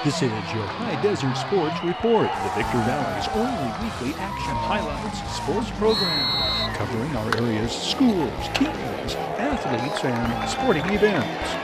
This is your Hdsr Sports Report, the Victor Valley's only weekly action highlights sports program, covering our area's schools, teams, athletes, and sporting events.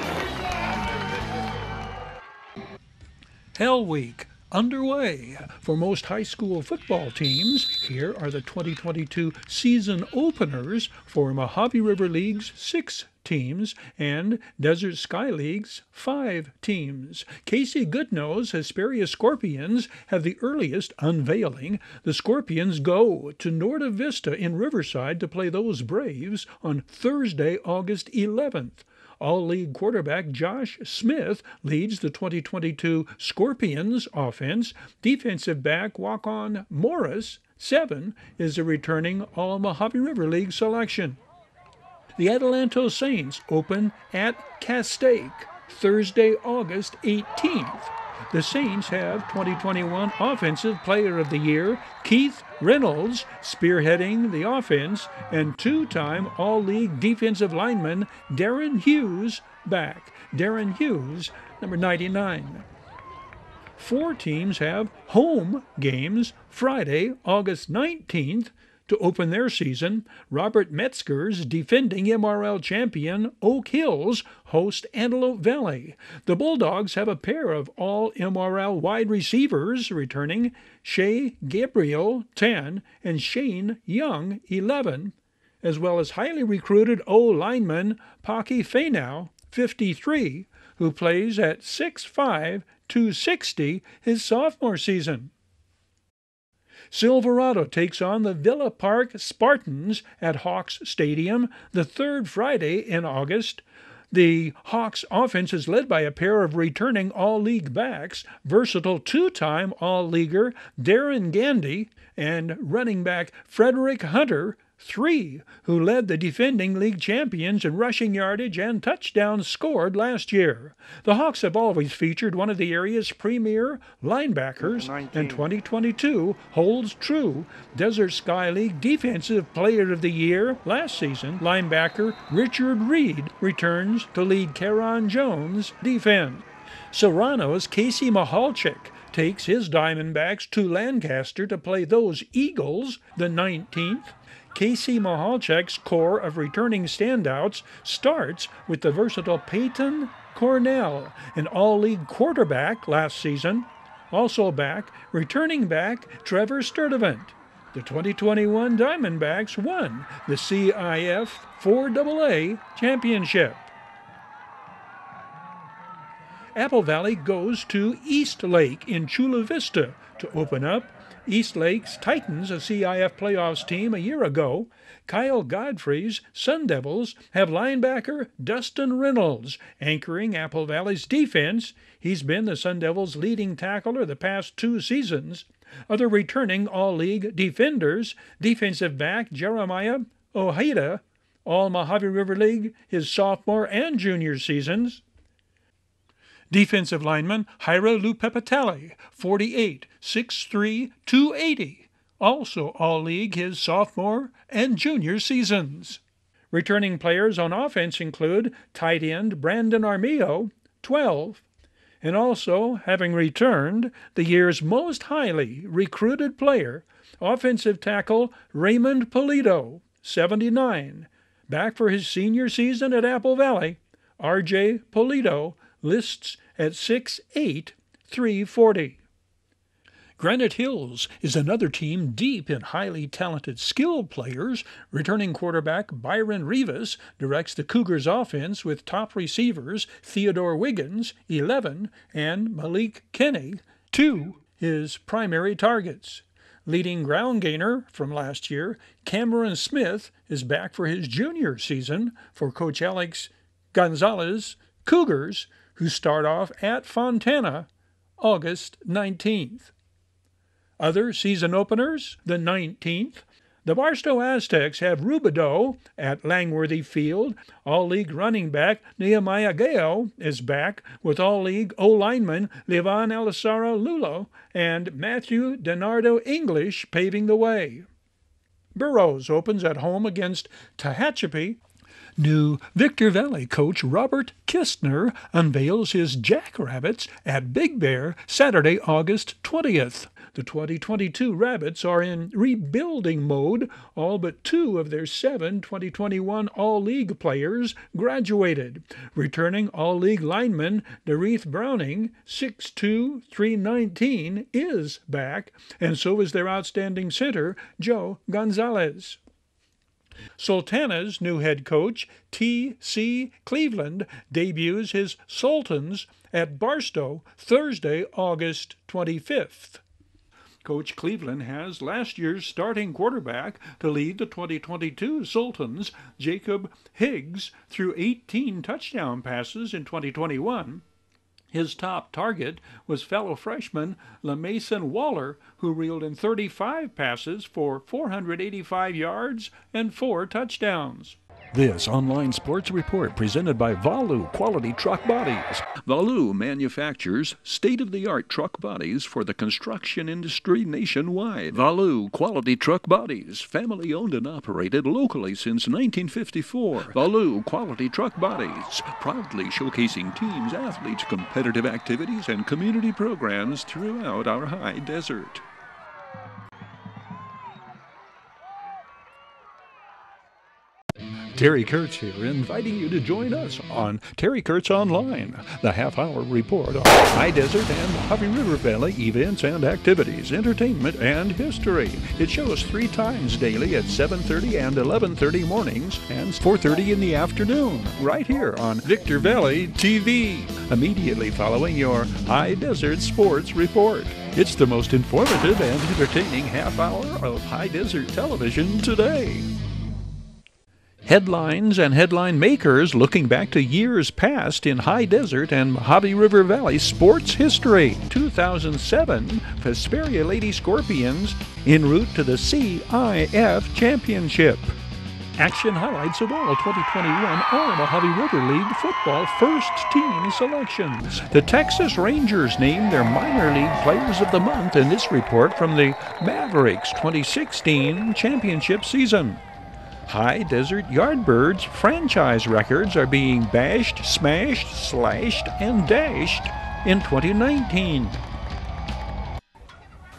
Hell Week underway. For most high school football teams, here are the 2022 season openers for Mojave River League's 6 teams and Desert Sky League's 5 teams. Casey Goodnose Hesperia Scorpions have the earliest unveiling. The Scorpions go to Norta Vista in Riverside to play those Braves on Thursday, August 11th. All-League quarterback Josh Smith leads the 2022 Scorpions offense. Defensive back walk-on Morris, 7, is a returning All-Mojave River League selection. The Adelanto Saints open at Castaic Thursday, August 18th. The Saints have 2021 Offensive Player of the Year Keith Reynolds spearheading the offense, and 2-time All-League defensive lineman Darren Hughes back. Darren Hughes, number 99. 4 teams have home games Friday, August 19th. To open their season, Robert Metzger's defending MRL champion Oak Hills host Antelope Valley. The Bulldogs have a pair of all-MRL wide receivers returning, Shea Gabriel, 10, and Shane Young, 11, as well as highly recruited O-lineman Paki Fainau, 53, who plays at 6'5", 260 his sophomore season. Silverado takes on the Villa Park Spartans at Hawks Stadium the 3rd Friday in August. The Hawks offense is led by a pair of returning All-League backs, versatile 2-time All-Leaguer Darren Gandy and running back Frederick Hunter, 3, who led the defending league champions in rushing yardage and touchdowns scored last year. The Hawks have always featured one of the area's premier linebackers, and 2022 holds true. Desert Sky League Defensive Player of the Year last season, linebacker Richard Reed returns to lead Caron Jones' defense. Serrano's Casey Mahalchik takes his Diamondbacks to Lancaster to play those Eagles the 19th. Casey Mahalchek's core of returning standouts starts with the versatile Peyton Cornell, an all-league quarterback last season. Also back, returning back Trevor Sturdivant. The 2021 Diamondbacks won the CIF 4AA championship. Apple Valley goes to East Lake in Chula Vista to open up. East Lake's Titans, a CIF playoffs team a year ago. Kyle Godfrey's Sun Devils have linebacker Dustin Reynolds anchoring Apple Valley's defense. He's been the Sun Devils' leading tackler the past 2 seasons. Other returning All-League defenders, defensive back Jeremiah Ojeda, All-Mojave River League his sophomore and junior seasons. Defensive lineman Hira Lupepatali, 48, 6'3", 280, also All-League his sophomore and junior seasons. Returning players on offense include tight end Brandon Armillo, 12, and also, having returned, the year's most highly recruited player, offensive tackle Raymond Polito, 79. Back for his senior season at Apple Valley, R.J. Polito lists at 6'8", 340. Granite Hills is another team deep in highly talented skilled players. Returning quarterback Byron Rivas directs the Cougars' offense with top receivers Theodore Wiggins, 11, and Malik Kenny, 2, his primary targets. Leading ground gainer from last year, Cameron Smith is back for his junior season for Coach Alex Gonzalez Cougars, who start off at Fontana August 19th. Other season openers, the 19th. The Barstow Aztecs have Rubidoux at Langworthy Field. All-League running back Nehemiah Gao is back with All-League O-lineman Levan Elisara Lulo and Matthew Denardo English paving the way. Burroughs opens at home against Tehachapi. New Victor Valley coach Robert Kistner unveils his Jackrabbits at Big Bear Saturday, August 20th. The 2022 Rabbits are in rebuilding mode. All but 2 of their 7 2021 All-League players graduated. Returning All-League lineman Dareth Browning, 6'2", 319, is back, and so is their outstanding center, Joe Gonzalez. Sultana's new head coach, T.C. Cleveland, debuts his Sultans at Barstow Thursday, August 25th. Coach Cleveland has last year's starting quarterback to lead the 2022 Sultans, Jacob Higgs, through 18 touchdown passes in 2021. His top target was fellow freshman LaMason Waller, who reeled in 35 passes for 485 yards and 4 touchdowns. This online sports report presented by Valu Quality Truck Bodies. Valu manufactures state-of-the-art truck bodies for the construction industry nationwide. Valu Quality Truck Bodies, family owned and operated locally since 1954. Valu Quality Truck Bodies, proudly showcasing teams, athletes, competitive activities, and community programs throughout our high desert. Terry Kurtz here, inviting you to join us on Terry Kurtz Online, the half-hour report on high desert and Mojave River Valley events and activities, entertainment, and history. It shows 3 times daily at 7:30 and 11:30 mornings and 4:30 in the afternoon, right here on Victor Valley TV, immediately following your high desert sports report. It's the most informative and entertaining half-hour of high desert television today. Headlines and headline makers looking back to years past in high desert and Mojave River Valley sports history. 2007, Hesperia Lady Scorpions en route to the CIF Championship. Action highlights of all 2021 are Mojave River League football first team selections. The Texas Rangers named their minor league players of the month in this report from the Mavericks 2016 championship season. High Desert Yardbirds franchise records are being bashed, smashed, slashed, and dashed in 2019.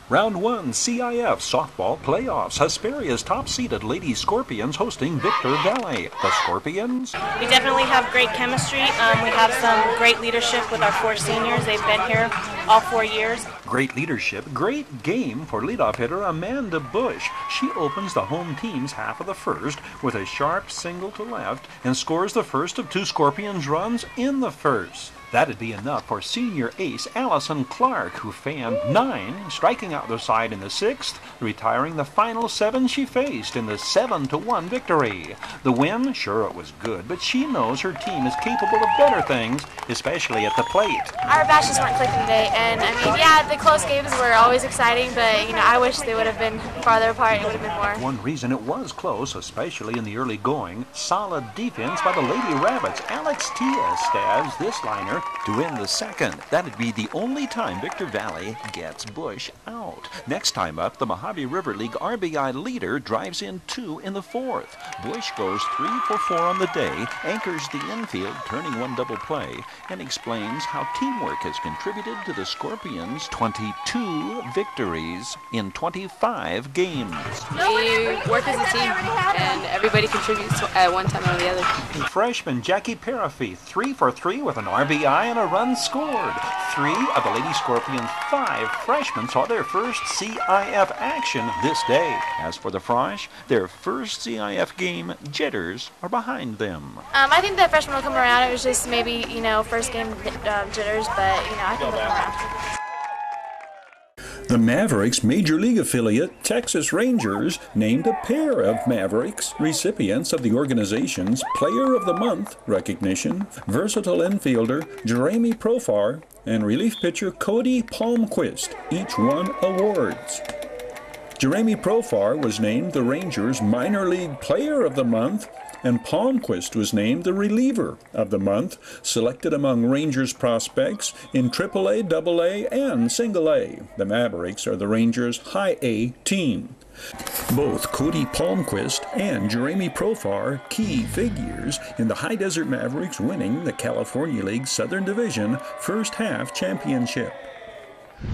Round 1 CIF Softball Playoffs. Hesperia's top-seeded Lady Scorpions hosting Victor Valley. The Scorpions? We definitely have great chemistry. We have some great leadership with our 4 seniors. They've been here all 4 years. Great leadership, great game for leadoff hitter Amanda Bush. She opens the home team's half of the first with a sharp single to left and scores the first of 2 Scorpions runs in the first. That'd be enough for senior ace Allison Clark, who fanned 9, striking out the side in the 6th, retiring the final 7 she faced in the 7-1 victory. The win, sure it was good, but she knows her team is capable of better things, especially at the plate. Our bashes weren't clicking today, and I mean, yeah, the close games were always exciting, but I wish they would have been farther apart. It would have been more. One reason it was close, especially in the early going, solid defense by the Lady Rabbits. Alex Tia stabs this liner to win the second. That'd be the only time Victor Valley gets Bush out. Next time up, the Mojave River League RBI leader drives in 2 in the 4th. Bush goes 3 for 4 on the day, anchors the infield, turning 1 double play, and explains how teamwork has contributed to the Scorpions' 22 victories in 25 games. We work as a team, and everybody contributes at one time or the other. Freshman Jackie Parafy, 3 for 3 with an RBI and a run scored. 3 of the Lady Scorpions' 5 freshmen saw their first CIF action this day. As for the Frosh, their first CIF game jitters are behind them. I think that freshmen will come around. It was just maybe, first game jitters, but, I think they'll come around. The Mavericks Major League affiliate, Texas Rangers, named a pair of Mavericks recipients of the organization's Player of the Month recognition, versatile infielder Jeremy Profar and relief pitcher Cody Palmquist. Each won awards. Jeremy Profar was named the Rangers Minor League Player of the Month, and Palmquist was named the reliever of the month, selected among Rangers prospects in AAA, AA, and Single A. The Mavericks are the Rangers' High A team. Both Cody Palmquist and Jeremy Profar, key figures in the High Desert Mavericks winning the California League Southern Division First Half Championship.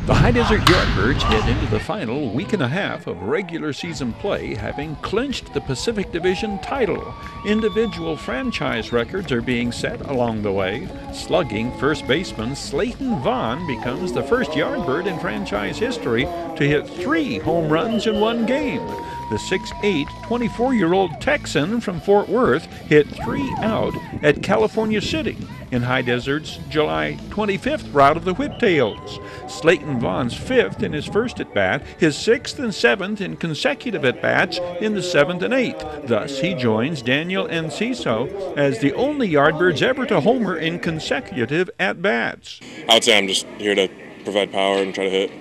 The High Desert Yardbirds head into the final week and a half of regular season play, having clinched the Pacific Division title. Individual franchise records are being set along the way. Slugging first baseman Slayton Vaughn becomes the first Yardbird in franchise history to hit 3 home runs in one game. The 6'8", 24-year-old Texan from Fort Worth hit 3 out at California City in High Desert's July 25th rout of the Whiptails. Slayton Vaughn's 5th in his first at-bat, his 6th and 7th in consecutive at-bats in the 7th and 8th. Thus, he joins Daniel Enciso as the only Yardbirds ever to homer in consecutive at-bats. I would say I'm just here to provide power and try to hit.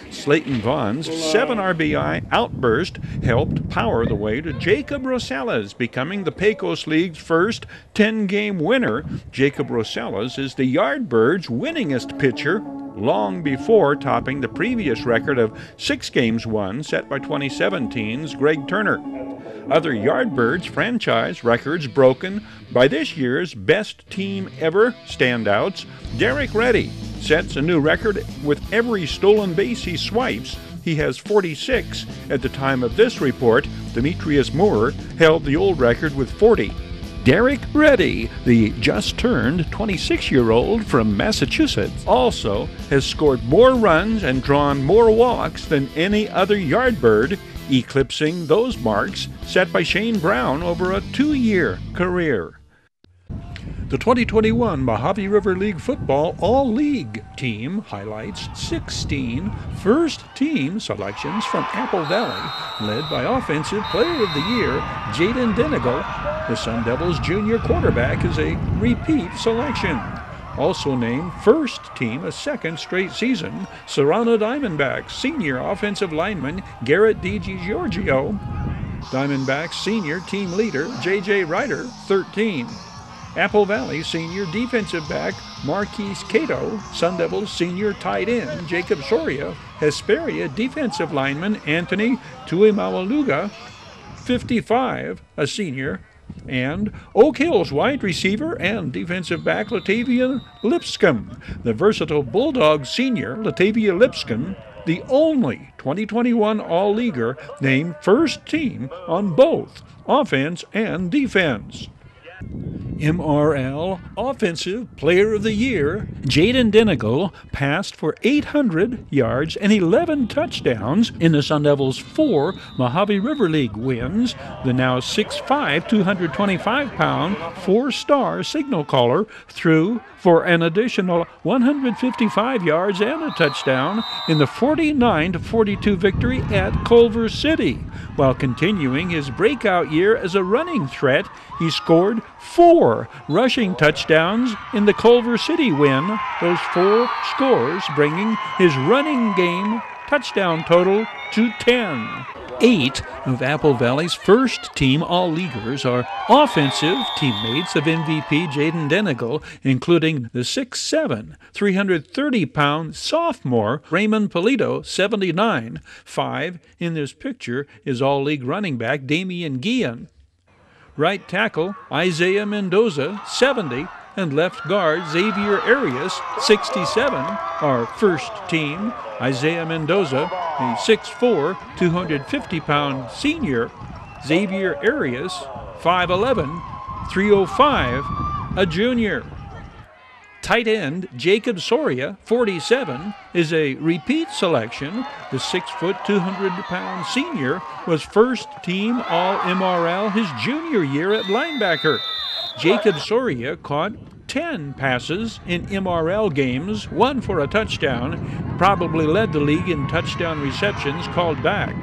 Slayton Vaughn's 7 RBI outburst helped power the way to Jacob Rosales becoming the Pecos League's first 10-game winner. Jacob Rosales is the Yardbirds' winningest pitcher, long before topping the previous record of 6 games won set by 2017's Greg Turner. Other Yardbirds franchise records broken by this year's best team ever standouts. Derek Reddy sets a new record with every stolen base he swipes. He has 46 at the time of this report. Demetrius Moore held the old record with 40. Derek Reddy, the just-turned 26-year-old from Massachusetts, also has scored more runs and drawn more walks than any other Yardbird, eclipsing those marks set by Shane Brown over a 2-year career. The 2021 Mojave River League Football All-League team highlights 16 first-team selections from Apple Valley, led by Offensive Player of the Year, Jaden Denigal. The Sun Devils' junior quarterback is a repeat selection. Also named first team a second straight season, Serrano Diamondbacks senior offensive lineman Garrett DiGiorgio. Diamondbacks senior team leader J.J. Ryder, 13. Apple Valley senior defensive back Marquise Cato, Sun Devils senior tight end Jacob Soria, Hesperia defensive lineman Anthony Tuimawaluga, 55, a senior, and Oak Hills wide receiver and defensive back Latavian Lipscomb. The versatile Bulldog senior Latavia Lipscomb, the only 2021 All-Leaguer named first team on both offense and defense. MRL Offensive Player of the Year, Jaden Denigal passed for 800 yards and 11 touchdowns in the Sun Devils' 4 Mojave River League wins. The now 6'5", 225-pound, 4-star signal caller threw for an additional 155 yards and a touchdown in the 49-42 victory at Culver City. While continuing his breakout year as a running threat, he scored 4 rushing touchdowns in the Culver City win, those 4 scores bringing his running game touchdown total to 10. 8 of Apple Valley's first-team All-Leaguers are offensive teammates of MVP Jaden Denigal, including the 6'7", 330-pound sophomore Raymond Polito, 79. 5 in this picture is All-League running back Damian Guillen. Right tackle Isaiah Mendoza, 70, and left guard Xavier Arias, 67, are first team. Isaiah Mendoza, a 6'4", 250-pound senior. Xavier Arias, 5'11", 305, a junior. Tight end Jacob Soria, 47, is a repeat selection. The 6', 200-pound senior was first team All-MRL his junior year at linebacker. Jacob Soria caught 10 passes in MRL games, 1 for a touchdown, probably led the league in touchdown receptions called back.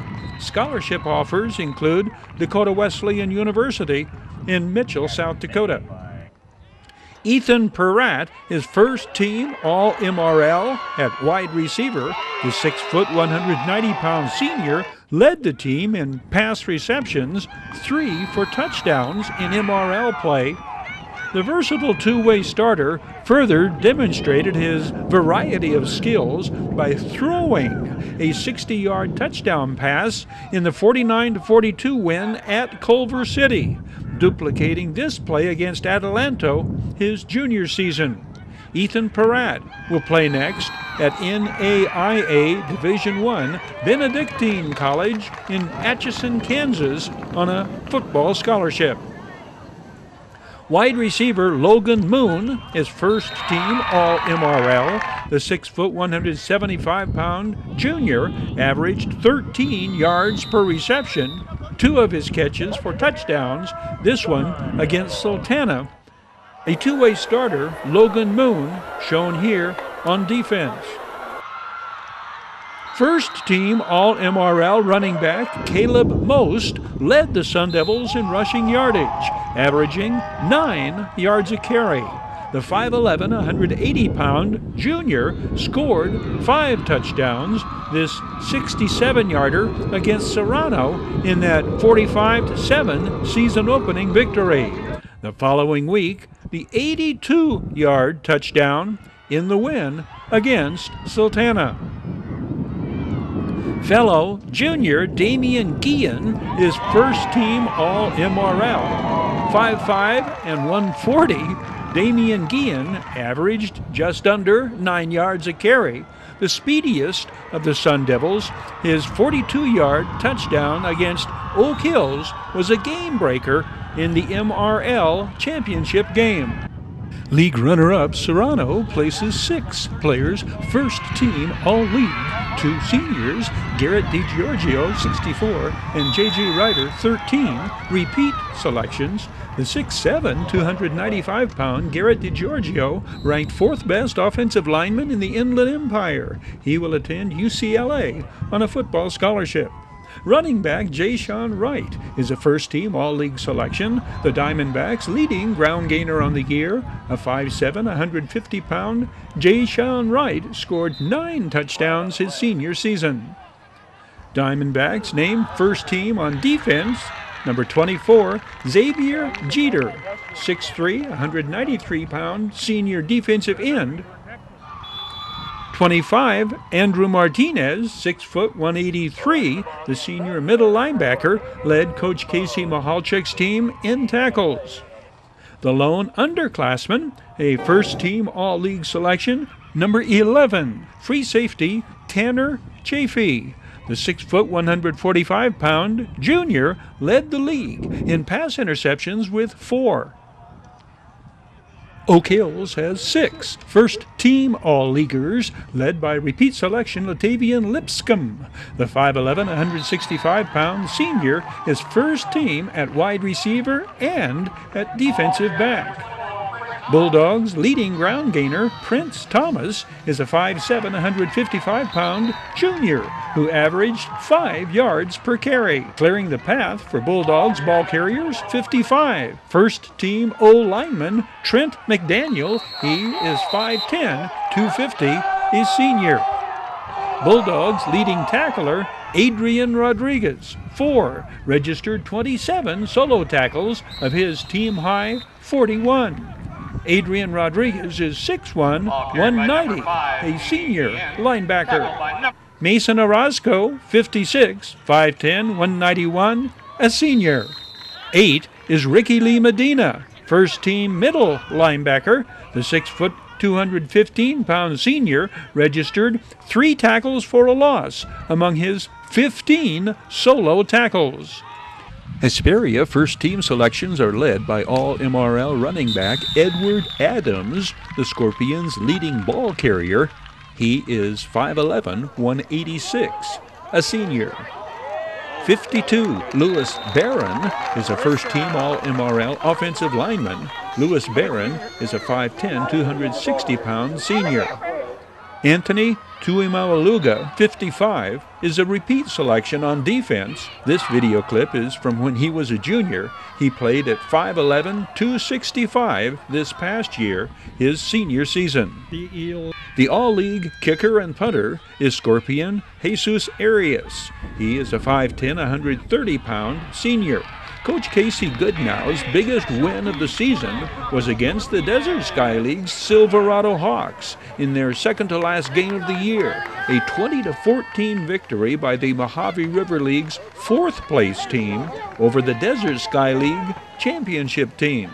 Scholarship offers include Dakota Wesleyan University in Mitchell, South Dakota. Ethan Peratt is first-team All-MRL at wide receiver. The 6-foot, 190-pound senior led the team in pass receptions, 3 for touchdowns in MRL play. The versatile two-way starter further demonstrated his variety of skills by throwing a 60-yard touchdown pass in the 49-42 win at Culver City, duplicating this play against Adelanto his junior season. Ethan Peratt will play next at NAIA Division I Benedictine College in Atchison, Kansas on a football scholarship. Wide receiver Logan Moon is first-team All-MRL. The 6-foot, 175-pound junior averaged 13 yards per reception, 2 of his catches for touchdowns, this one against Sultana. A two-way starter, Logan Moon, shown here on defense. First-team All-MRL running back Caleb Most led the Sun Devils in rushing yardage, averaging 9 yards a carry. The 5'11", 180-pound junior scored 5 touchdowns, this 67-yarder against Serrano in that 45-7 season-opening victory. The following week, the 82-yard touchdown in the win against Sultana. Fellow junior Damian Guillen is first-team All-MRL. 5'5" and 140, Damian Guillen averaged just under 9 yards a carry. The speediest of the Sun Devils, his 42-yard touchdown against Oak Hills was a game-breaker in the MRL championship game. League runner-up Serrano places 6 players first-team All-League. 2 seniors, Garrett DiGiorgio, 64, and J.J. Ryder, 13, repeat selections. The 6'7", 295-pound Garrett DiGiorgio ranked 4th best offensive lineman in the Inland Empire. He will attend UCLA on a football scholarship. Running back Jay-Sean Wright is a first-team All-League selection. The Diamondbacks' leading ground gainer on the year, a 5'7", 150-pound Jay-Sean Wright scored 9 touchdowns his senior season. Diamondbacks named first-team on defense, number 24, Xavier Jeter, 6'3", 193-pound senior defensive end. 25, Andrew Martinez, 6', 183, the senior middle linebacker, led Coach Casey Mahalchik's team in tackles. The lone underclassman, a first-team All-League selection, number 11, free safety Tanner Chafee. The 6', 145-pound junior led the league in pass interceptions with 4. Oak Hills has 6 first-team All-Leaguers, led by repeat selection Latavian Lipscomb. The 5'11", 165-pound senior is first-team at wide receiver and at defensive back. Bulldogs' leading ground gainer, Prince Thomas, is a 5'7", 155-pound junior who averaged 5 yards per carry, clearing the path for Bulldogs ball carriers 55. First-team O-lineman Trent McDaniel, he is 5'10", 250, is senior. Bulldogs' leading tackler, Adrian Rodriguez, 4, registered 27 solo tackles of his team-high 41. Adrian Rodriguez is 6'1", 190, a senior linebacker. Mason Orozco, 56, 5'10", 191, a senior. 8 is Ricky Lee Medina, first-team middle linebacker. The 6', 215-pound senior registered 3 tackles for a loss among his 15 solo tackles. Hesperia first-team selections are led by All-MRL running back Edward Adams, the Scorpions' leading ball carrier. He is 5'11", 186, a senior. 52, Lewis Barron is a first-team All-MRL offensive lineman. Lewis Barron is a 5'10", 260-pound senior. Anthony Tuimaluga, 55, is a repeat selection on defense. This video clip is from when he was a junior. He played at 5'11", 265 this past year, his senior season. The All-League kicker and punter is Scorpion Jesus Arias. He is a 5'10", 130-pound senior. Coach Casey Goodnow's biggest win of the season was against the Desert Sky League's Silverado Hawks in their second-to-last game of the year, a 20-14 victory by the Mojave River League's fourth-place team over the Desert Sky League championship team.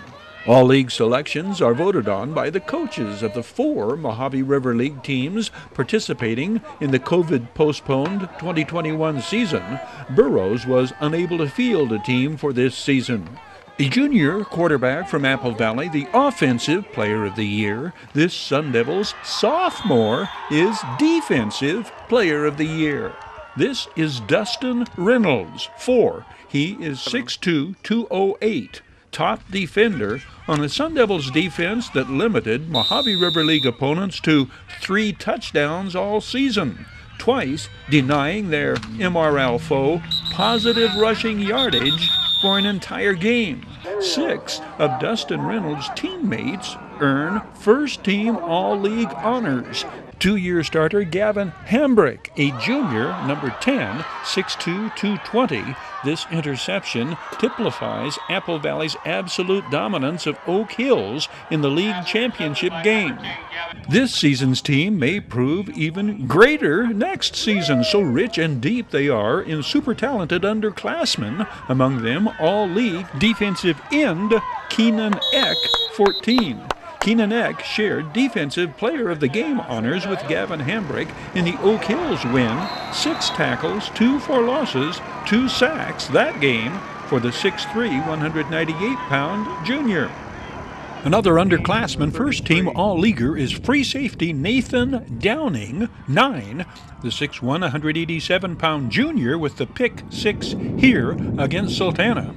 All league selections are voted on by the coaches of the 4 Mojave River League teams participating in the COVID-postponed 2021 season. Burroughs was unable to field a team for this season. A junior quarterback from Apple Valley, the Offensive Player of the Year. This Sun Devils sophomore is Defensive Player of the Year. This is Dustin Reynolds, 4. He is 6'2", 208. Top defender on the Sun Devils defense that limited Mojave River League opponents to 3 touchdowns all season, twice denying their MRL foe positive rushing yardage for an entire game. 6 of Dustin Reynolds' teammates earn first-team All-League honors. 2-year starter Gavin Hambrick, a junior, number 10, 6'2", 220. This interception typifies Apple Valley's absolute dominance of Oak Hills in the league championship game. This season's team may prove even greater next season, so rich and deep they are in super talented underclassmen, among them all-league defensive end Keenan Eck, 14. Keenan Eck shared Defensive Player of the Game honors with Gavin Hambrick in the Oak Hills win, 6 tackles, 2 for losses, 2 sacks that game for the 6'3", 198-pound junior. Another underclassman first-team All-Leaguer is free safety Nathan Downing, 9, the 6'1", 187-pound junior with the pick 6 here against Sultana.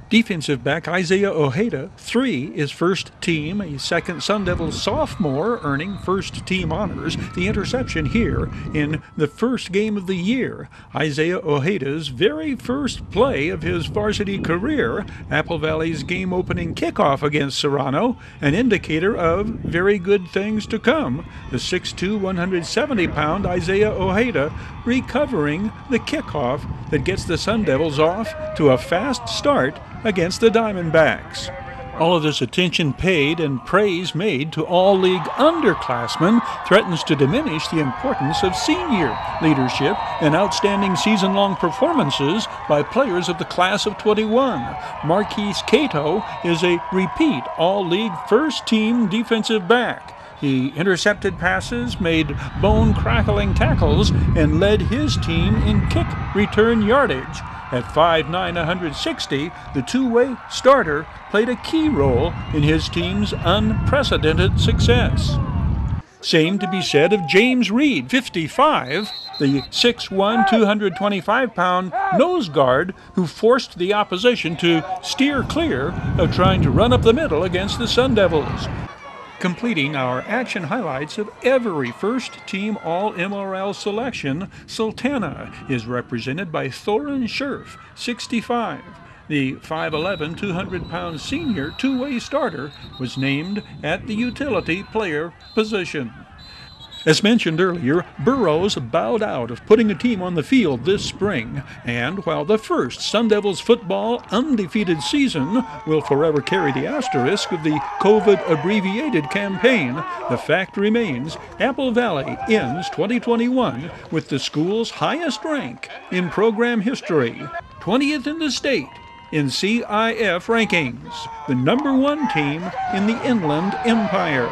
Defensive back Isaiah Ojeda, 3, is first team, a second Sun Devils sophomore earning first team honors. The interception here in the first game of the year. Isaiah Ojeda's very first play of his varsity career, Apple Valley's game-opening kickoff against Serrano, an indicator of very good things to come. The 6'2", 170-pound Isaiah Ojeda recovering the kickoff that gets the Sun Devils off to a fast start against the Diamondbacks. All of this attention paid and praise made to all-league underclassmen threatens to diminish the importance of senior leadership and outstanding season-long performances by players of the class of 21. Marquise Cato is a repeat all-league first-team defensive back. He intercepted passes, made bone-crackling tackles, and led his team in kick return yardage. At 5'9", 160, the two-way starter played a key role in his team's unprecedented success. Same to be said of James Reed, 55, the 6'1", 225-pound nose guard who forced the opposition to steer clear of trying to run up the middle against the Sun Devils. Completing our action highlights of every first-team All-MRL selection, Sultana is represented by Thorin Scherf, 65. The 5'11", 200-pound senior two-way starter was named at the utility player position. As mentioned earlier, Burroughs bowed out of putting a team on the field this spring, and while the first Sun Devils football undefeated season will forever carry the asterisk of the COVID-abbreviated campaign, the fact remains Apple Valley ends 2021 with the school's highest rank in program history, 20th in the state in CIF rankings, the #1 team in the Inland Empire.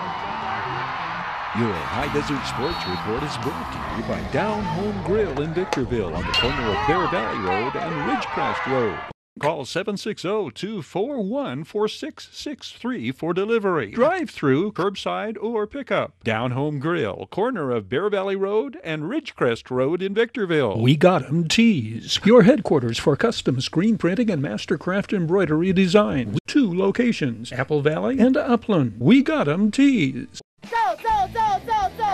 Your High Desert Sports Report is brought to you by Down Home Grill in Victorville on the corner of Bear Valley Road and Ridgecrest Road. Call 760-241-4663 for delivery. Drive-through, curbside, or pickup. Down Home Grill, corner of Bear Valley Road and Ridgecrest Road in Victorville. We Got 'em Tees, your headquarters for custom screen printing and mastercraft embroidery design. 2 locations, Apple Valley and Upland. We Got 'em Tees. Go!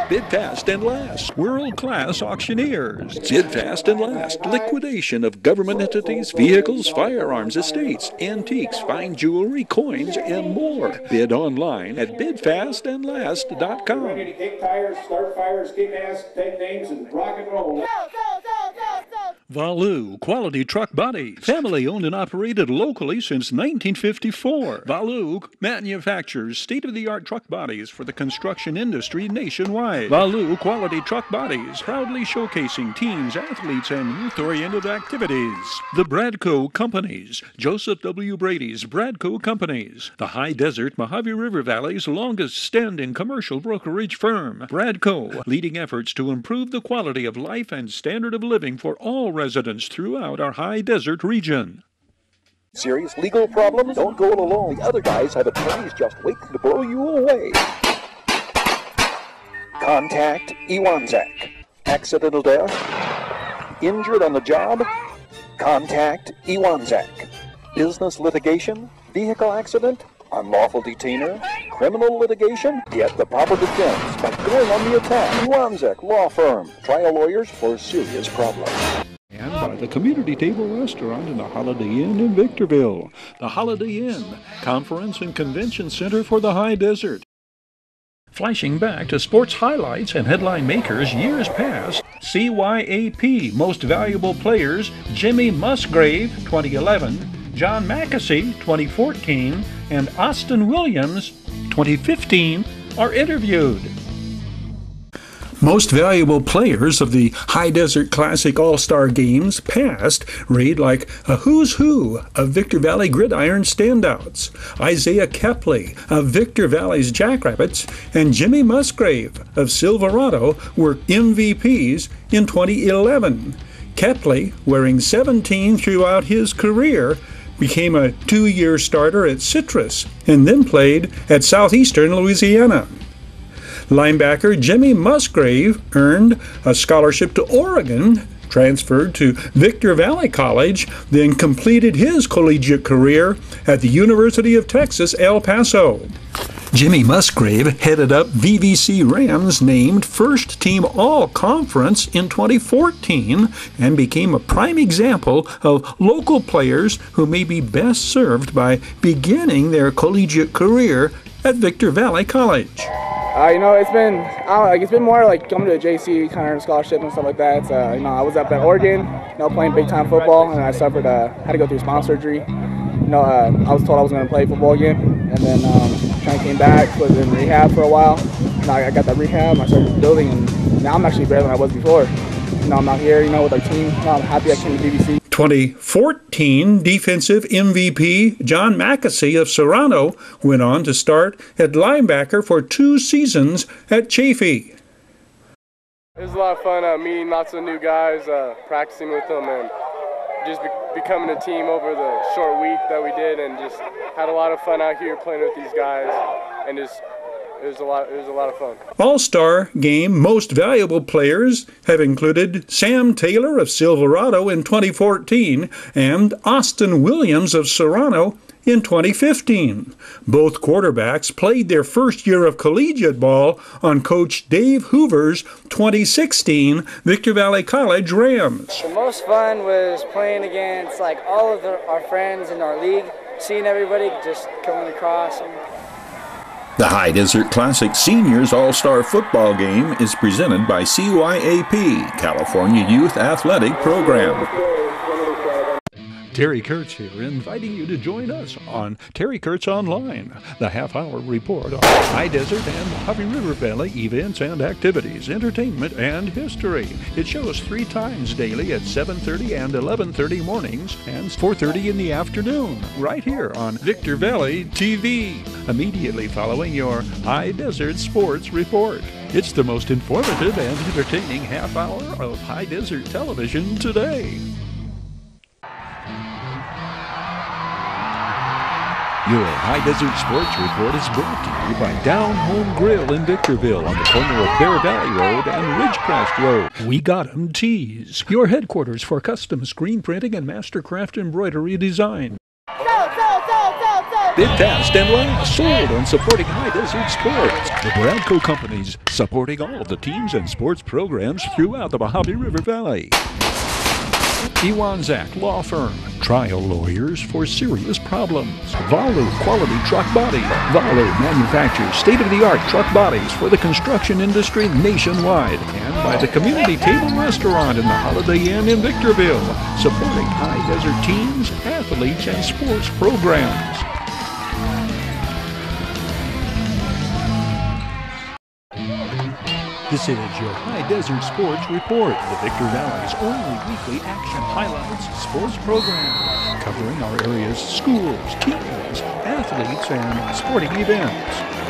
Bid fast and last. World-class auctioneers. Bid fast and last. Liquidation of government entities, vehicles, firearms, estates, antiques, fine jewelry, coins, and more. Bid online at bidfastandlast.com. Kick tires, start fires, kick ass, take names, and rock and roll. Valu Quality Truck Bodies. Family owned and operated locally since 1954. Valu manufactures state-of-the-art truck bodies for the construction industry nationwide. Valu Quality Truck Bodies, proudly showcasing teams, athletes, and youth-oriented activities. The Bradco Companies. Joseph W. Brady's Bradco Companies. The High Desert Mojave River Valley's longest-standing commercial brokerage firm. Bradco, leading efforts to improve the quality of life and standard of living for all residents throughout our high desert region. Serious legal problems? Don't go it alone. The other guys have attorneys just waiting to blow you away. Contact Iwanzak. Accidental death? Injured on the job? Contact Iwanzak. Business litigation? Vehicle accident? Unlawful detainer? Criminal litigation? Get the proper defense by going on the attack. Iwanzak Law Firm. Trial lawyers for serious problems. And by the Community Table Restaurant in the Holiday Inn in Victorville. The Holiday Inn, Conference and Convention Center for the High Desert. Flashing back to sports highlights and headline makers years past, CYAP Most Valuable Players, Jimmy Musgrave, 2011, John Mackesy, 2014, and Austin Williams, 2015, are interviewed. Most valuable players of the High Desert Classic All-Star Games past read like a who's who of Victor Valley gridiron standouts. Isaiah Kepley of Victor Valley's Jackrabbits and Jimmy Musgrave of Silverado were MVPs in 2011. Kepley, wearing 17 throughout his career, became a 2-year starter at Citrus and then played at Southeastern Louisiana. Linebacker Jimmy Musgrave earned a scholarship to Oregon, transferred to Victor Valley College, then completed his collegiate career at the University of Texas, El Paso. Jimmy Musgrave headed up VVC Rams named First Team All-Conference in 2014 and became a prime example of local players who may be best served by beginning their collegiate career at Victor Valley College. It's been more like coming to a JC kind of scholarship and stuff like that. I was up at Oregon, playing big time football, and I suffered, had to go through spinal surgery. I was told I was going to play football again, and then kind of came back, was in rehab for a while. I got that rehab, I started building, and now I'm actually better than I was before. I'm out here, with our team. I'm happy I came to VVC. 2014 defensive MVP John Mackesy of Serrano went on to start at linebacker for 2 seasons at Chaffee. It was a lot of fun meeting lots of new guys, practicing with them, and just becoming a team over the short week that we did, and just had a lot of fun out here playing with these guys, and it was a lot of fun. All-Star Game Most Valuable Players have included Sam Taylor of Silverado in 2014 and Austin Williams of Serrano in 2015. Both quarterbacks played their first year of collegiate ball on Coach Dave Hoover's 2016 Victor Valley College Rams. The most fun was playing against all of our friends in our league, seeing everybody just coming across. The High Desert Classic Seniors All-Star Football Game is presented by CYAP, California Youth Athletic Program. Terry Kurtz here, inviting you to join us on Terry Kurtz Online, the half-hour report on High Desert and Mojave River Valley events and activities, entertainment, and history. It shows 3 times daily at 7:30 and 11:30 mornings and 4:30 in the afternoon, right here on Victor Valley TV, immediately following your High Desert Sports Report. It's the most informative and entertaining half-hour of High Desert television today. Your High Desert Sports Report is brought to you by Down Home Grill in Victorville on the corner of Bear Valley Road and Ridgecrest Road. We Got 'em Tees, your headquarters for custom screen printing and mastercraft embroidery design. Bid fast and last, sold on supporting High Desert Sports. The Bradco Companies, supporting all of the teams and sports programs throughout the Mojave River Valley. Iwanzak Law Firm, trial lawyers for serious problems. Valu Quality Truck Body. Valu manufactures state-of-the-art truck bodies for the construction industry nationwide. And by the Community Table Restaurant in the Holiday Inn in Victorville, supporting High Desert teams, athletes, and sports programs. This is your High Desert Sports Report, the Victor Valley's only weekly action highlights sports program, covering our area's schools, teams, athletes, and sporting events.